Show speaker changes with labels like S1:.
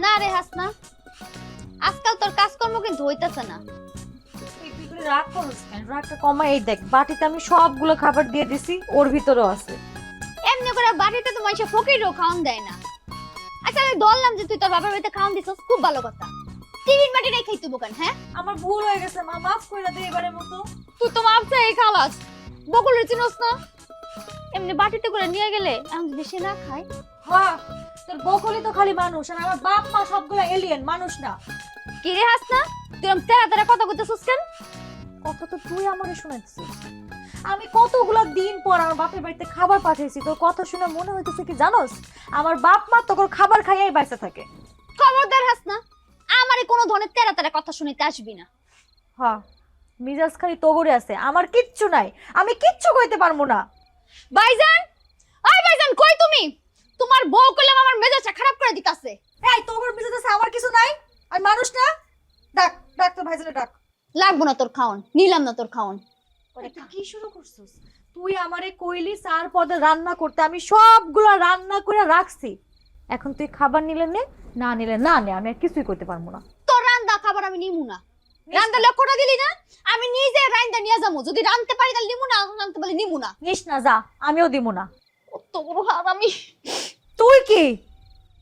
S1: না রে হাসনা, আজকাল তোর কাজকর্ম কিন্তু হইতাছে না।
S2: তুই রাগ করছিস কেন? রাগটা কমা। এই দেখ বাটিতে আমি সবগুলো খাবার দিয়ে দিছি, ওর ভিতরেও আছে।
S1: এমনি করে বাড়িতে তো মানুষ ফকিরও খাওয়ান দেয় না। আচ্ছা আমি বললাম যে তুই তোর বাবার বাড়িতে খাওয়ান দিছস, খুব ভালো কথা। টিফিন বাটি রেখেই তুই বোকান, হ্যাঁ?
S2: আমার ভুল হয়ে গেছে মা, মাফ করে দে এবারের মতো।
S1: তুই তো মাপ চাই খালাস, বকুলের চিনস না? এমনি বাটিতে করে নিয়ে গেলে এখন যদি সে না খায়।
S2: হ্যাঁ, তোর বকলি তো খালি মানুষ, আর আমার বাপ মা সবগুলো এলিয়েন, মানুষ না।
S1: কি রে হাসনা, তুই এরকম তেরা তেরা কথা কইতেছিস কেন?
S2: কথা তো তুই আমারে শোনাচ্ছিস। আমি কতগুলো দিন পর আমার বাপের বাড়িতে খাবার পাঠিয়েছি, তোর কথা শুনে মনে হইতেছে কি জানোস, আমার বাপ মা তোর খাবার খাইয়াই বাইসা থাকে।
S1: খবরদার হাসনা, আমারে কোনো ধরনের তেরা তেরা কথা শুনিতে আসবি না।
S2: হ্যাঁ, মিজাজ খালি তোগরে আছে, আমার কিচ্ছু নাই, আমি কিচ্ছু কইতে পারবো না।
S1: ভাইজান, ওই ভাইজান কই তুমি? তোমার বউ কইলাম আমার মেজাজটা খারাপ করে দিতাছে।
S2: এই তোগর মিজাজ আছে, আমার কিছু নাই, আর মানুষ না। ডাক ডাক তোর ভাইজানে ডাক।
S1: লাগবো না তোর খাওন, নিলাম না তোর খাওন।
S2: তুই কি শুরু করছিস? তুই আমারে কইলি 4 পদে রান্না করতে, আমি সবগুলা রান্না করে রাখছি। এখন তুই খাবার নিলে নে, না নিলে না নে, আমি আর কিছুই করতে পারবো না।
S1: তোর রান্দা খাবার আমি নিমু না। রান্দা লক্ষ্যটা দিলি না? আমি নিজে রান্দা নিয়ে যাবো, যদি রানতে পারি তাহলে নিমু না, রানতে পারলে নিমু না।
S2: নিস না, যা, আমিও দিব না।
S1: কত বড় হারামি।
S2: তুই কি